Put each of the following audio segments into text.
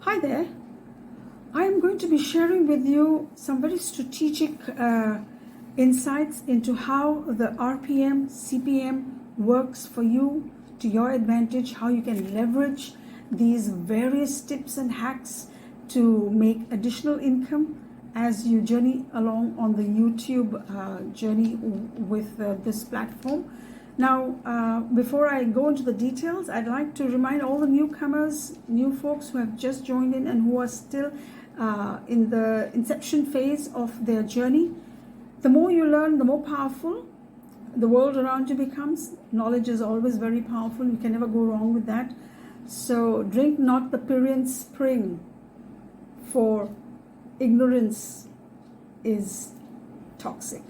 Hi there. I am going to be sharing with you some very strategic insights into how the RPM CPM works for you to your advantage, how you can leverage these various tips and hacks to make additional income as you journey along on the YouTube journey with this platform. Now, before I go into the details, I'd like to remind all the newcomers, new folks who have just joined in and who are still in the inception phase of their journey. The more you learn, the more powerful the world around you becomes. Knowledge is always very powerful. You can never go wrong with that. So drink not the Pyrean spring, for ignorance is toxic.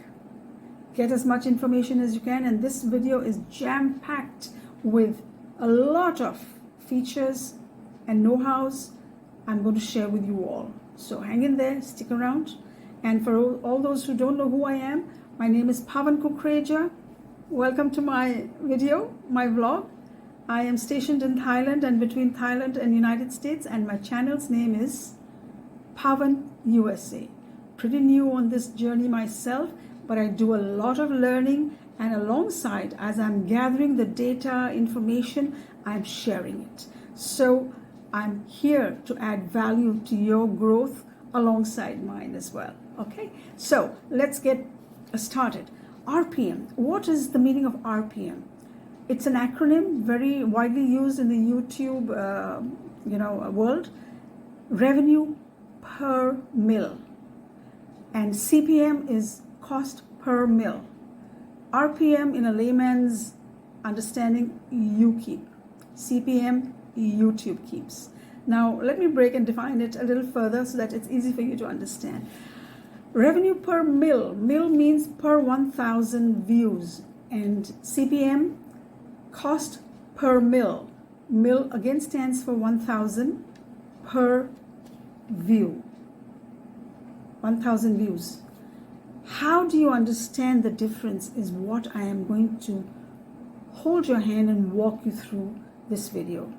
Get as much information as you can, and this video is jam-packed with a lot of features and know-hows I'm going to share with you all. So hang in there, stick around. And for all those who don't know who I am, my name is Pavan Kukreja. Welcome to my video, my vlog. I am stationed in Thailand and between Thailand and United States, and my channel's name is Pavan USA. Pretty new on this journey myself, but I do a lot of learning, and alongside, as I'm gathering the data, information, I'm sharing it. So I'm here to add value to your growth alongside mine as well. Okay, so let's get started. RPM. What is the meaning of RPM? It's an acronym very widely used in the YouTube world. Revenue per mil. And CPM is cost per mil. RPM, in a layman's understanding, you keep. CPM, YouTube keeps. Now, let me break and define it a little further so that it's easy for you to understand. Revenue per mil. Mil means per 1,000 views. And CPM, cost per mil. Mil again stands for 1,000 per view. 1,000 views. How do you understand the difference is what I am going to hold your hand and walk you through this video.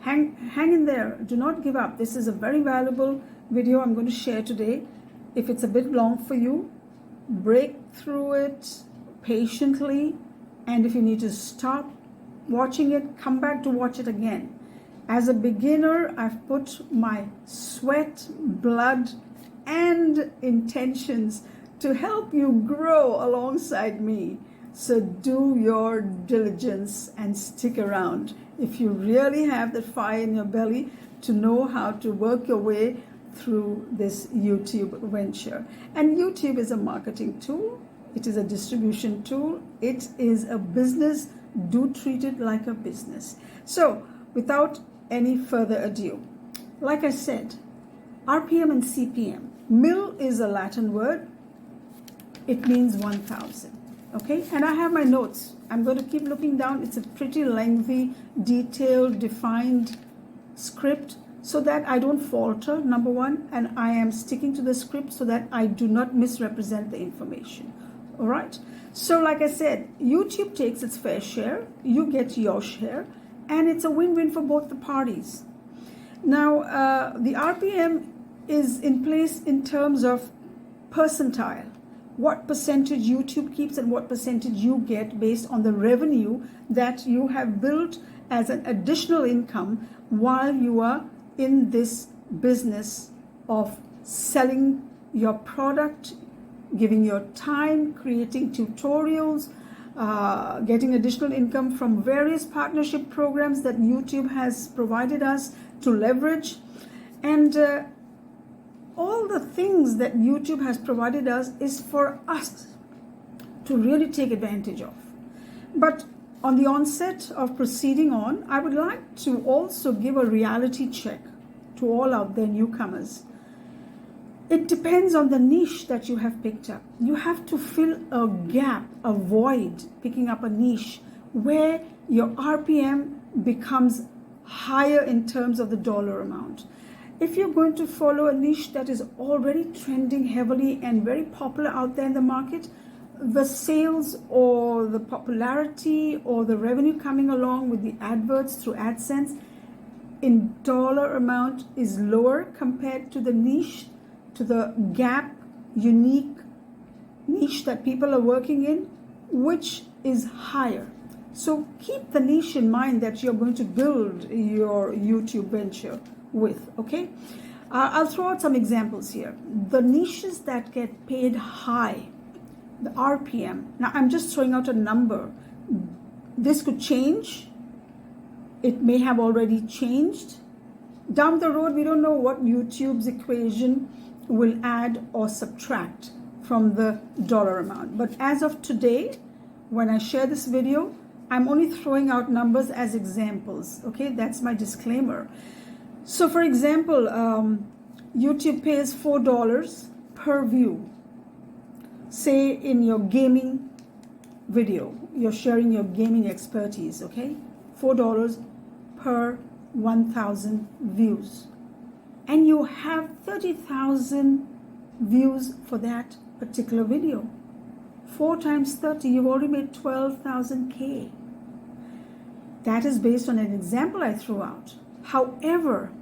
Hang in there. Do not give up. This is a very valuable video I'm going to share today. If it's a bit long for you, break through it patiently, and if you need to stop watching it, come back to watch it again. As a beginner, I've put my sweat, blood, and intentions to help you grow alongside me. So do your diligence and stick around if you really have the fire in your belly to know how to work your way through this YouTube venture. And YouTube is a marketing tool. It is a distribution tool. It is a business. Do treat it like a business. So without any further ado, like I said, RPM and CPM. Mil is a Latin word. It means 1,000. Okay, and I have my notes. I'm going to keep looking down. It's a pretty lengthy, detailed, defined script so that I don't falter, number one, and I am sticking to the script so that I do not misrepresent the information. All right. So like I said, YouTube takes its fair share, you get your share, and it's a win-win for both the parties. Now, the RPM is in place in terms of percentile. What percentage YouTube keeps and what percentage you get based on the revenue that you have built as an additional income while you are in this business of selling your product, giving your time, creating tutorials, getting additional income from various partnership programs that YouTube has provided us to leverage, and all the things that YouTube has provided us is for us to really take advantage of. But on the onset of proceeding on, I would like to also give a reality check to all out there newcomers. It depends on the niche that you have picked up. You have to fill a gap, a void, picking up a niche where your RPM becomes higher in terms of the dollar amount. If you're going to follow a niche that is already trending heavily and very popular out there in the market, the sales or the popularity or the revenue coming along with the adverts through Adsense in dollar amount is lower compared to the niche, to the gap, unique niche that people are working in, which is higher. So keep the niche in mind that you're going to build your YouTube venture with, okay? I'll throw out some examples here. The niches that get paid high, the RPM. Now, I'm just throwing out a number. This could change. It may have already changed. Down the road, we don't know what YouTube's equation will add or subtract from the dollar amount. But as of today, when I share this video, I'm only throwing out numbers as examples, okay? That's my disclaimer. So for example, YouTube pays $4 per view. Say in your gaming video, you're sharing your gaming expertise, okay? $4 per 1,000 views. And you have 30,000 views for that particular video. 4 times 30, you've already made 12,000 K. That is based on an example I threw out. However,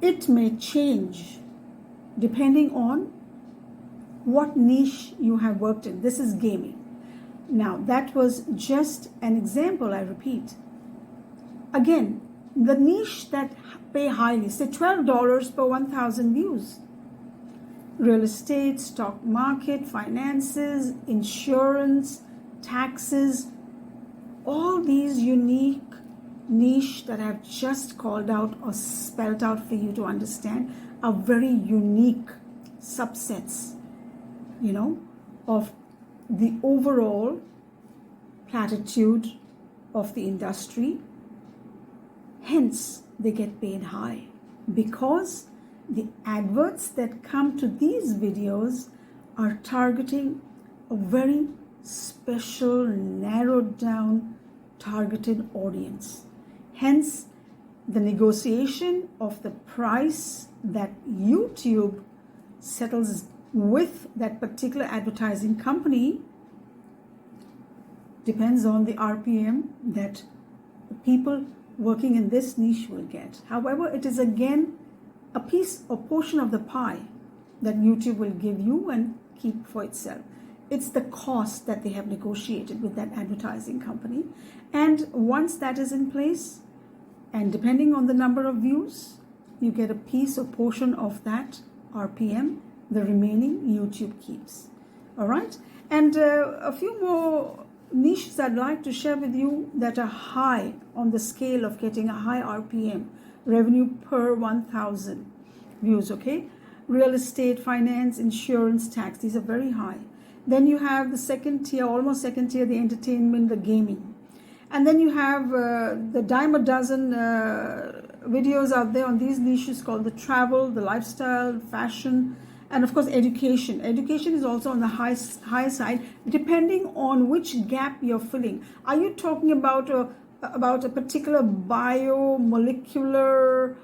it may change depending on what niche you have worked in. This is gaming. Now, that was just an example, I repeat. Again, the niche that pay highly, say $12 per 1,000 views. Real estate, stock market, finances, insurance, taxes, all these unique niche that I've just called out or spelled out for you to understand are very unique subsets, of the overall platitude of the industry. Hence, they get paid high because the adverts that come to these videos are targeting a very special, narrowed down, targeted audience. Hence, the negotiation of the price that YouTube settles with that particular advertising company depends on the RPM that the people working in this niche will get. However, it is again a piece or portion of the pie that YouTube will give you and keep for itself. It's the cost that they have negotiated with that advertising company. And once that is in place, and depending on the number of views, you get a piece or portion of that RPM. The remaining YouTube keeps. All right? And a few more niches I'd like to share with you that are high on the scale of getting a high RPM, revenue per 1,000 views, okay? Real estate, finance, insurance, tax, these are very high. Then you have the second tier, almost second tier, the entertainment, the gaming. And then you have the dime a dozen videos out there on these niches called the travel, the lifestyle, fashion, and of course education. Education is also on the high side, depending on which gap you're filling. Are you talking about a particular biomolecular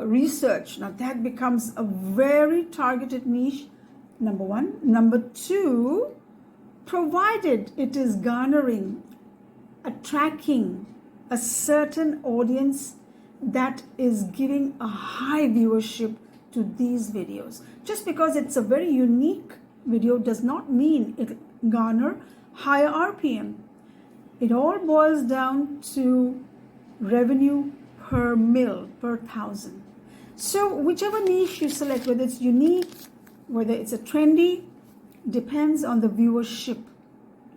research? Now that becomes a very targeted niche, number one. Number two, provided it is garnering, attracting a certain audience that is giving a high viewership to these videos. Just because it's a very unique video does not mean it garner higher RPM. It all boils down to revenue per mil, per thousand. So whichever niche you select, whether it's unique, whether it's a trendy, depends on the viewership,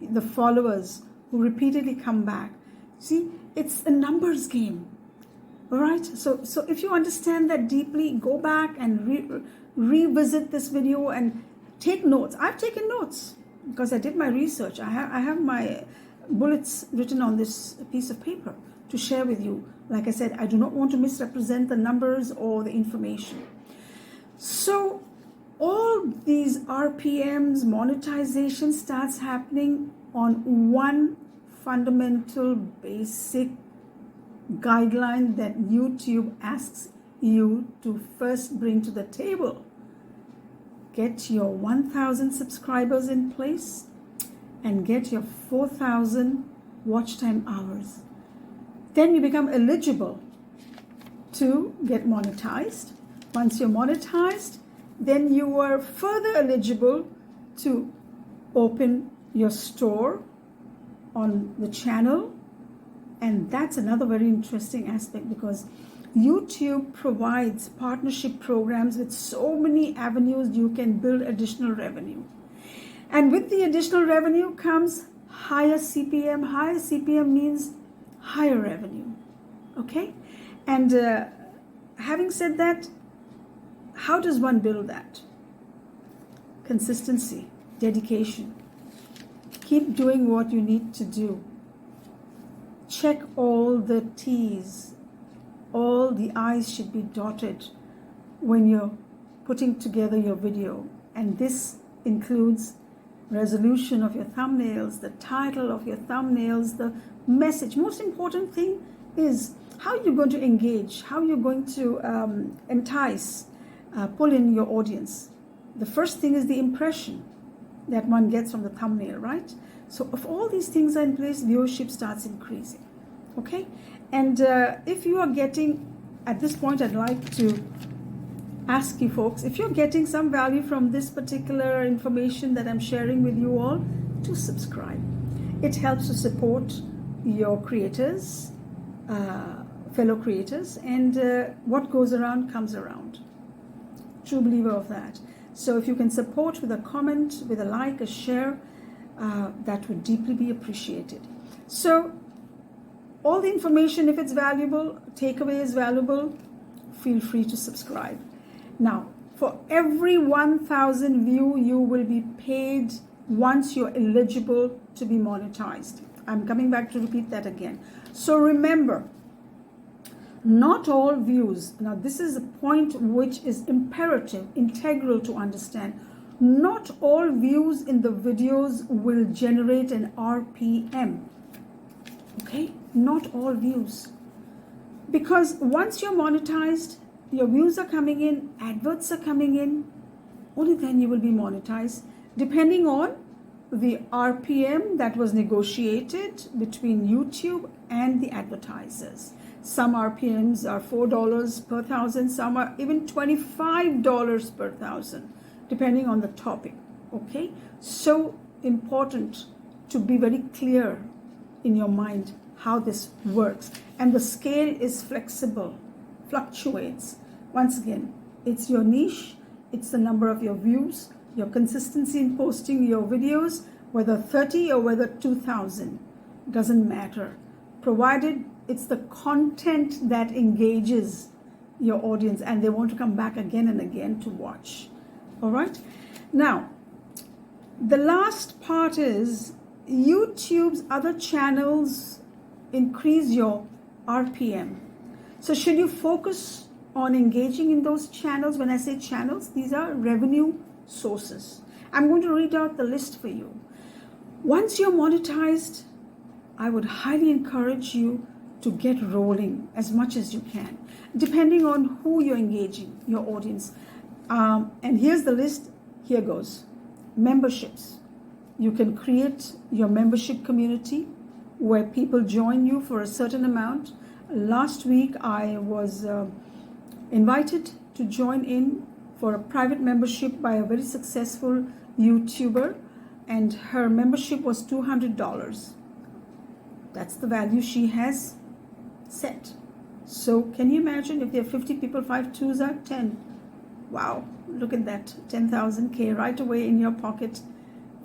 the followers who repeatedly come back. See, it's a numbers game. All right, so if you understand that deeply, go back and revisit this video and take notes. I've taken notes because I did my research. I have my bullets written on this piece of paper to share with you. Like I said, I do not want to misrepresent the numbers or the information. So all these RPMs, monetization starts happening on one fundamental, basic guideline that YouTube asks you to first bring to the table. Get your 1,000 subscribers in place and get your 4,000 watch time hours. Then you become eligible to get monetized. Once you're monetized, then you are further eligible to open your store on the channel. And that's another very interesting aspect, because YouTube provides partnership programs with so many avenues you can build additional revenue. And with the additional revenue comes higher CPM. Higher CPM means higher revenue. Okay? And having said that, how does one build that? Consistency, dedication. Keep doing what you need to do. Check all the T's. All the I's should be dotted when you're putting together your video. And this includes resolution of your thumbnails, the title of your thumbnails, the message. Most important thing is how you're going to engage, how you're going to entice, pull in your audience. The first thing is the impression that one gets from the thumbnail, right? So if all these things are in place, viewership starts increasing. Okay? And if you are getting, at this point, I'd like to ask you folks, if you're getting some value from this particular information that I'm sharing with you all, to subscribe. It helps to support your creators, fellow creators, and what goes around comes around. True believer of that. So if you can support with a comment, with a like, a share, that would deeply be appreciated. So all the information, if it's valuable, takeaway is valuable, feel free to subscribe. Now, for every 1,000 view, you will be paid once you're eligible to be monetized. I'm coming back to repeat that again. So remember, not all views, now this is a point which is imperative, integral to understand. Not all views in the videos will generate an RPM. Okay? Not all views. Because once you're monetized, your views are coming in, adverts are coming in, only then you will be monetized, depending on the RPM that was negotiated between YouTube and the advertisers. Some RPMs are $4 per thousand, some are even $25 per thousand, depending on the topic. Okay? So important to be very clear in your mind how this works. And the scale is flexible, fluctuates. Once again, it's your niche, it's the number of your views, your consistency in posting your videos, whether 30 or whether 2,000, doesn't matter. Provided it's the content that engages your audience and they want to come back again and again to watch. All right? Now, the last part is YouTube's other channels increase your RPM. So should you focus on engaging in those channels? When I say channels, these are revenue sources. I'm going to read out the list for you. Once you're monetized, I would highly encourage you to get rolling as much as you can, depending on who you're engaging, your audience. And here's the list. Here goes. Memberships. You can create your membership community where people join you for a certain amount. Last week, I was invited to join in for a private membership by a very successful YouTuber, and her membership was $200. That's the value she has set. So can you imagine if there are 50 people, 5 twos are 10. Wow, look at that, 10,000K right away in your pocket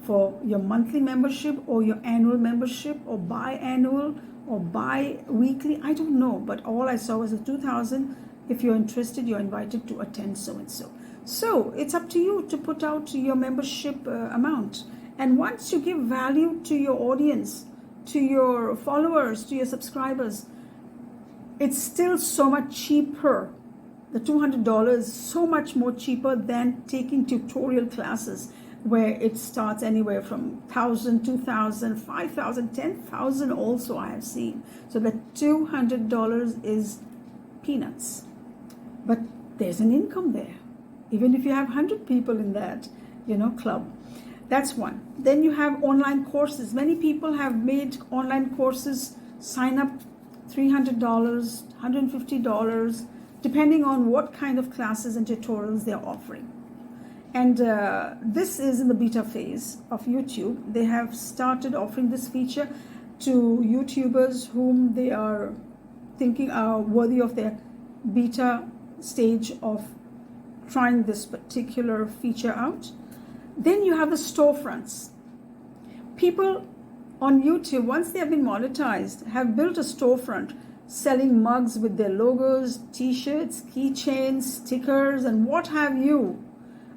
for your monthly membership or your annual membership or biannual or bi-weekly, I don't know, but all I saw was a 2,000. If you're interested, you're invited to attend so-and-so. So it's up to you to put out your membership amount. And once you give value to your audience, to your followers, to your subscribers, it's still so much cheaper. The $200 is so much more cheaper than taking tutorial classes where it starts anywhere from 1,000, 2,000, 5,000, 10,000 also I have seen. So the $200 is peanuts. But there's an income there. Even if you have 100 people in that, club. That's one. Then you have online courses. Many people have made online courses, sign up $300, $150, depending on what kind of classes and tutorials they're offering. And this is in the beta phase of YouTube. They have started offering this feature to YouTubers whom they are thinking are worthy of their beta stage of trying this particular feature out. Then you have the storefronts. People on YouTube, once they have been monetized, have built a storefront selling mugs with their logos, t-shirts, keychains, stickers, and what have you.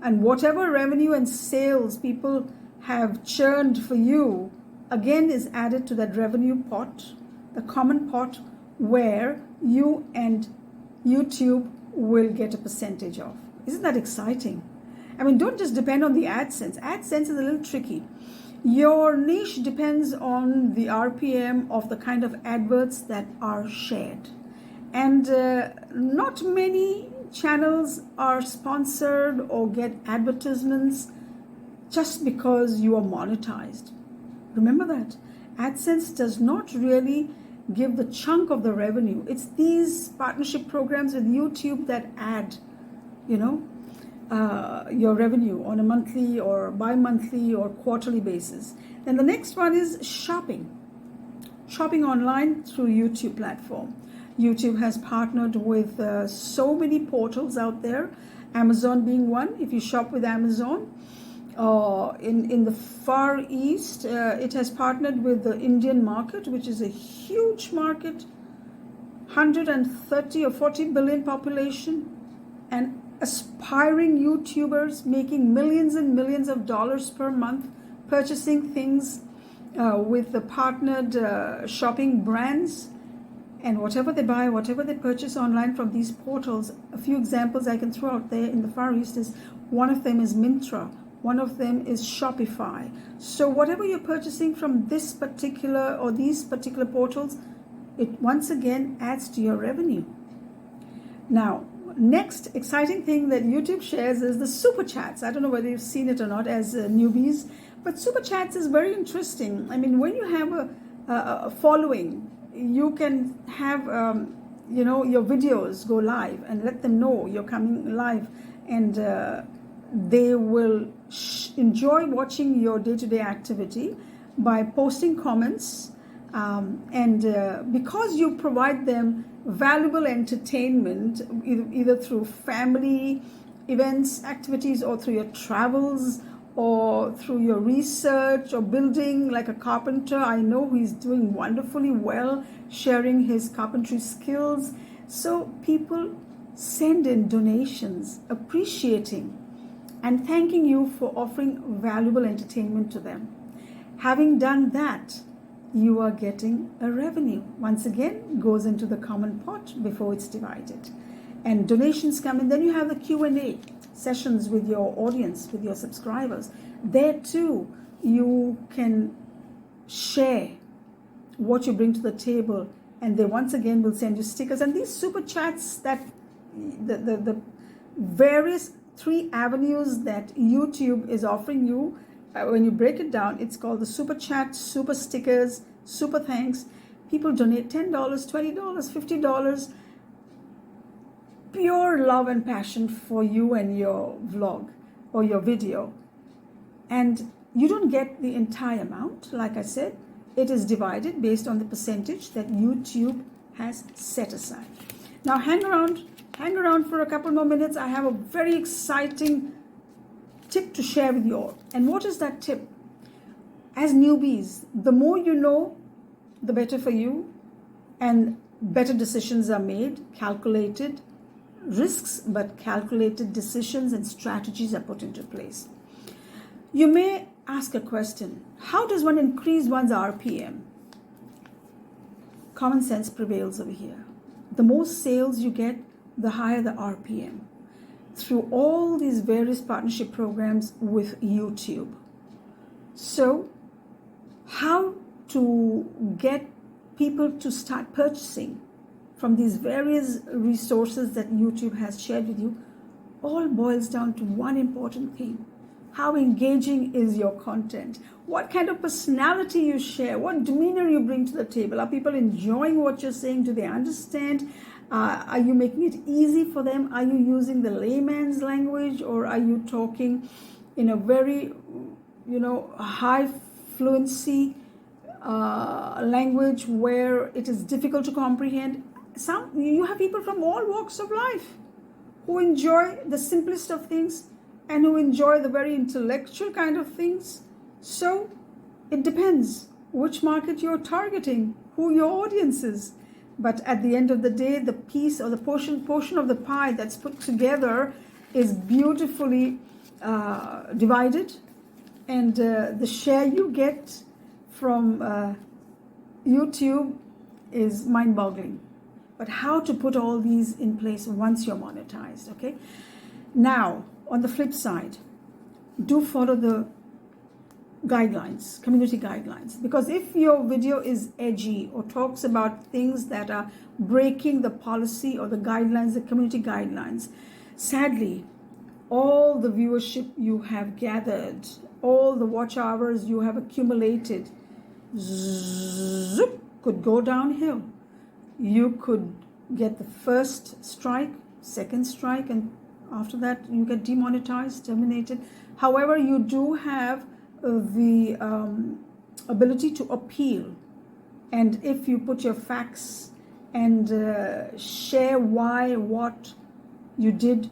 And whatever revenue and sales people have churned for you, again is added to that revenue pot, the common pot where you and YouTube will get a percentage of. Isn't that exciting? I mean, don't just depend on the AdSense. AdSense is a little tricky. Your niche depends on the RPM of the kind of adverts that are shared. And not many channels are sponsored or get advertisements just because you are monetized. Remember that. AdSense does not really give the chunk of the revenue. It's these partnership programs with YouTube that add, your revenue on a monthly or bi-monthly or quarterly basis. Then the next one is shopping online through YouTube platform. YouTube has partnered with so many portals out there, Amazon being one. If you shop with Amazon, in the Far East, it has partnered with the Indian market, which is a huge market, 130 or 40 billion population, and aspiring YouTubers making millions and millions of dollars per month purchasing things with the partnered shopping brands. And whatever they buy, whatever they purchase online from these portals, a few examples I can throw out there in the Far East is, one of them is Myntra, one of them is Shopify. So whatever you're purchasing from this particular or these particular portals, it once again adds to your revenue. Now, next exciting thing that YouTube shares is the super chats. I don't know whether you've seen it or not as newbies, but super chats is very interesting. I mean, when you have a following, you can have your videos go live and let them know you're coming live, and they will enjoy watching your day-to-day activity by posting comments, and because you provide them valuable entertainment either through family events, activities, or through your travels, or through your research or building, like a carpenter. I know he's doing wonderfully well sharing his carpentry skills. So people send in donations appreciating and thanking you for offering valuable entertainment to them. Having done that, you are getting a revenue. Once again, goes into the common pot before it's divided. And donations come in. Then you have the Q&A sessions with your audience, with your subscribers. There too, you can share what you bring to the table, and they once again will send you stickers. And these super chats, that the various 3 avenues that YouTube is offering you, when you break it down, it's called the super chat, super stickers, super thanks. People donate $10, $20, $50, pure love and passion for you and your vlog or your video. And you don't get the entire amount. Like I said, it is divided based on the percentage that YouTube has set aside. Now hang around for a couple more minutes. I have a very exciting tip to share with you all. And what is that tip? As newbies, the more you know, the better for you, and better decisions are made, calculated risks, but calculated decisions and strategies are put into place. You may ask a question: how does one increase one's RPM? Common sense prevails over here. The more sales you get, the higher the RPM. Through all these various partnership programs with YouTube. So, how to get people to start purchasing from these various resources that YouTube has shared with you all boils down to one important thing: how engaging is your content? What kind of personality you share? What demeanor you bring to the table? Are people enjoying what you're saying? Do they understand Are you making it easy for them? Are you using the layman's language, or are you talking in a very, high fluency language where it is difficult to comprehend? You have people from all walks of life who enjoy the simplest of things and who enjoy the very intellectual kind of things. So it depends which market you're targeting, who your audience is. But at the end of the day, the piece or the portion of the pie that's put together is beautifully divided, and the share you get from YouTube is mind-boggling. But how to put all these in place once you're monetized, okay? Now, on the flip side, do follow the guidelines, community guidelines, because if your video is edgy or talks about things that are breaking the policy or the guidelines, the community guidelines, sadly, all the viewership you have gathered, all the watch hours you have accumulated, could go downhill. You could get the first strike, second strike, and after that you get demonetized, terminated. However, you do have the ability to appeal, and if you put your facts and share why what you did,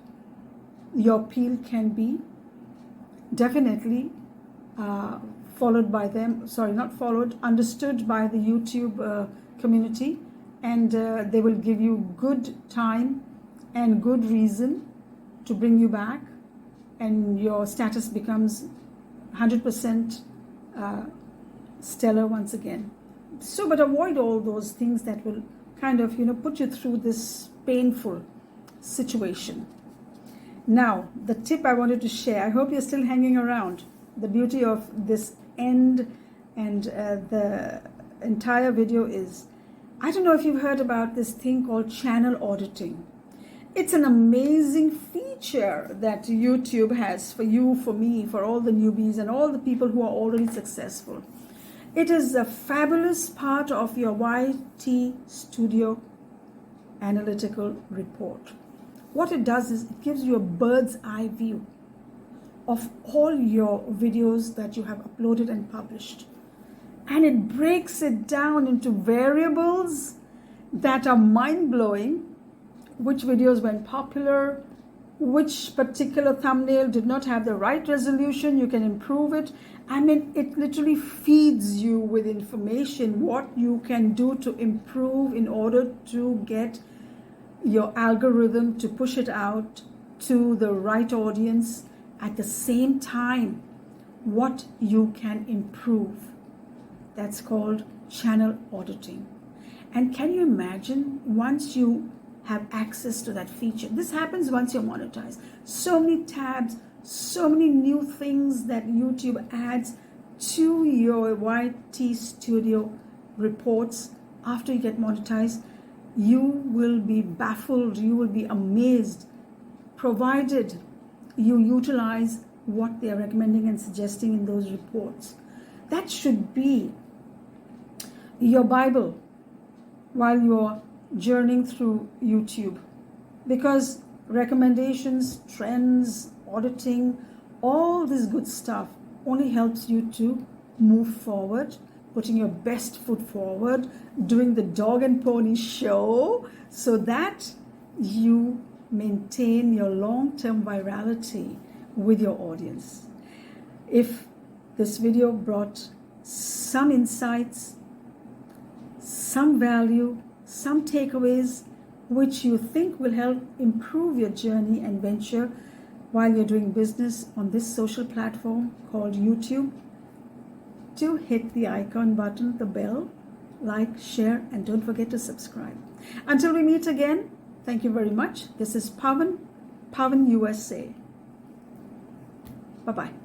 your appeal can be definitely understood by the YouTube community, and they will give you good time and good reason to bring you back, and your status becomes 100% stellar once again. So, but avoid all those things that will kind of, put you through this painful situation. Now, the tip I wanted to share, I hope you're still hanging around. The beauty of this end and the entire video is, I don't know if you've heard about this thing called channel auditing. It's an amazing feature that YouTube has for you, for me, for all the newbies and all the people who are already successful. It is a fabulous part of your YT Studio analytical report. What it does is it gives you a bird's eye view of all your videos that you have uploaded and published. And it breaks it down into variables that are mind-blowing. Which videos went popular, which particular thumbnail did not have the right resolution, you can improve it. I mean, it literally feeds you with information, what you can do to improve in order to get your algorithm to push it out to the right audience. At the same time, what you can improve. That's called channel auditing. And can you imagine, once you have access to that feature, this happens once you're monetized, so many tabs, so many new things that YouTube adds to your YT Studio reports after you get monetized, you will be baffled, you will be amazed, provided you utilize what they are recommending and suggesting in those reports. That should be your Bible while you're journeying through YouTube, because recommendations, trends, auditing, all this good stuff only helps you to move forward, putting your best foot forward, doing the dog and pony show, so that you maintain your long-term virality with your audience. If this video brought some insights, some value, some takeaways which you think will help improve your journey and venture while you're doing business on this social platform called YouTube, do hit the icon button, the bell, like, share, and don't forget to subscribe. Until we meet again, thank you very much. This is Pavan USA. Bye-bye.